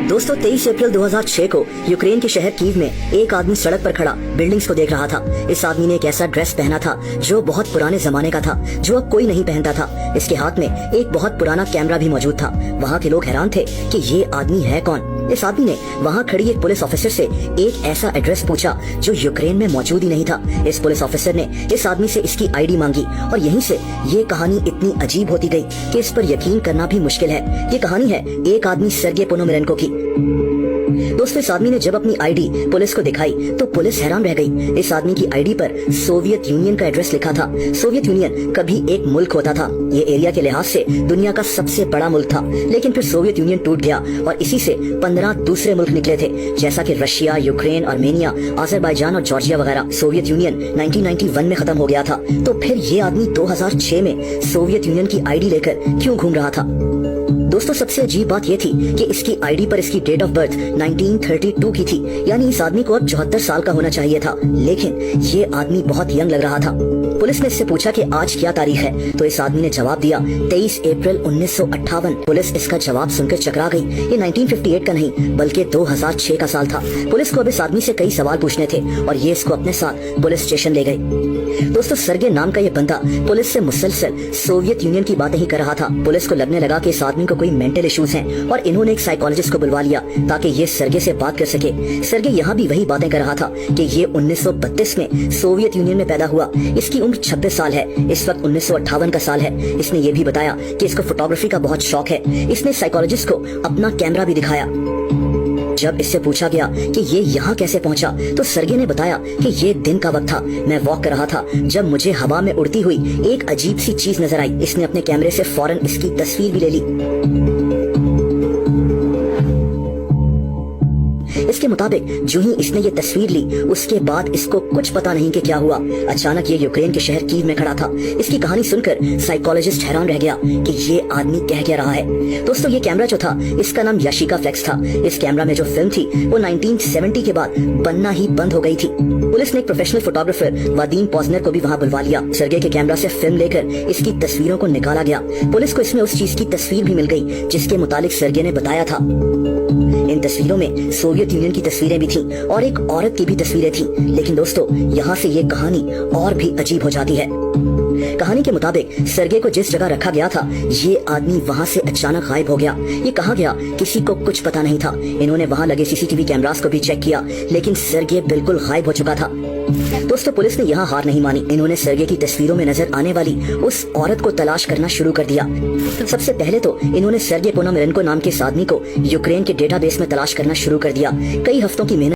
दोस्तों 23 अप्रैल 2006 को यूक्रेन के शहर कीव में एक आदमी सड़क पर खड़ा बिल्डिंग्स को देख रहा था। इस आदमी ने एक ऐसा ड्रेस पहना था जो बहुत पुराने जमाने का था, जो अब कोई नहीं पहनता था। इसके हाथ में एक बहुत पुराना कैमरा भी मौजूद था। वहाँ के लोग हैरान थे कि ये आदमी है कौन। इस आदमी ने वहाँ खड़ी एक पुलिस ऑफिसर से एक ऐसा एड्रेस पूछा जो यूक्रेन में मौजूद ही नहीं था। इस पुलिस ऑफिसर ने इस आदमी से इसकी आईडी मांगी और यहीं से ये कहानी इतनी अजीब होती गई कि इस पर यकीन करना भी मुश्किल है। ये कहानी है एक आदमी सर्गेई पोनोमेरेंको की। दोस्तों इस आदमी ने जब अपनी आईडी पुलिस को दिखाई तो पुलिस हैरान रह गई। इस आदमी की आईडी पर सोवियत यूनियन का एड्रेस लिखा था। सोवियत यूनियन कभी एक मुल्क होता था। ये एरिया के लिहाज से दुनिया का सबसे बड़ा मुल्क था, लेकिन फिर सोवियत यूनियन टूट गया और इसी से 15 दूसरे मुल्क निकले थे, जैसा कि रशिया, यूक्रेन, आर्मेनिया, अजरबैजान और जॉर्जिया वगैरह। सोवियत यूनियन 1991 में खत्म हो गया था। तो फिर ये आदमी 2006 में सोवियत यूनियन की आईडी लेकर क्यों घूम रहा था। दोस्तों सबसे अजीब बात ये थी कि इसकी आईडी पर इसकी डेट ऑफ बर्थ 1932 की थी, यानी इस आदमी को अब 74 साल का होना चाहिए था, लेकिन ये आदमी बहुत यंग लग रहा था। पुलिस ने इससे पूछा कि आज क्या तारीख है, तो इस आदमी ने जवाब दिया 23 अप्रैल 1958। पुलिस इसका जवाब सुनकर चकरा गई। ये 1958 का नहीं बल्कि 2006 का साल था। पुलिस को अब इस आदमी से कई सवाल पूछने थे और ये इसको अपने साथ पुलिस स्टेशन ले गए। दोस्तों सर्गेई नाम का ये बंदा पुलिस से मुसलसल सोवियत यूनियन की बातें ही कर रहा था। पुलिस को लगने लगा कि इस आदमी को कोई मेंटल इश्यूज हैं और इन्होंने एक साइकोलॉजिस्ट को बुलवा लिया ताकि ये सर्गेई से बात कर सके। सर्गेई यहाँ भी वही बातें कर रहा था कि ये 1932 में सोवियत यूनियन में पैदा हुआ। इसकी उम्र 26 साल है। इस वक्त 1958 का साल है। इसने ये भी बताया कि इसको फोटोग्राफी का बहुत शौक है। इसने साइकोलॉजिस्ट को अपना कैमरा भी दिखाया। जब इससे पूछा गया कि ये यहाँ कैसे पहुँचा, तो सर्गेई ने बताया कि ये दिन का वक्त था। मैं वॉक कर रहा था जब मुझे हवा में उड़ती हुई एक अजीब सी चीज नजर आई। इसने अपने कैमरे से फौरन इसकी तस्वीर भी ले ली। इसके मुताबिक जो ही इसने ये तस्वीर ली उसके बाद इसको कुछ पता नहीं कि क्या हुआ। अचानक ये यूक्रेन के शहर कीव में खड़ा था। इसकी कहानी सुनकर साइकोलॉजिस्ट हैरान रह गया कि ये आदमी कह क्या रहा है। दोस्तों ये कैमरा जो था इसका नाम याशिका फ्लेक्स था। इस कैमरा में जो फिल्म थी वो 1970 के बाद बनना ही बंद हो गई थी। पुलिस ने एक प्रोफेशनल फोटोग्राफर वादीम पोजनर को भी वहाँ बुलवा लिया। सर्गेई के कैमरा से फिल्म लेकर इसकी तस्वीरों को निकाला गया। पुलिस को इसमें उस चीज की तस्वीर भी मिल गई जिसके मुताबिक सर्गेई ने बताया था। इन तस्वीरों में सोवियत यूनियन की तस्वीरें भी थीं और एक औरत की भी तस्वीरें थीं। लेकिन दोस्तों यहाँ से ये कहानी और भी अजीब हो जाती है। कहानी के मुताबिक सर्गेई को जिस जगह रखा गया था ये आदमी वहाँ से अचानक गायब हो गया। ये कहाँ गया किसी को कुछ पता नहीं था। इन्होंने वहाँ लगे सीसीटीवी कैमरास को भी चेक किया, लेकिन सर्गेई बिल्कुल गायब हो चुका था। दोस्तों पुलिस ने यहाँ हार नहीं मानी। इन्होंने सर्गेई की तस्वीरों में नजर आने वाली उस औरत को तलाश करना शुरू कर दिया। सबसे पहले तो इन्होंने सर्गेई पोनोमेरेंको नाम के इस आदमी को यूक्रेन के डेटाबेस में तलाश करना शुरू कर दिया। कई हफ्तों की मेहनत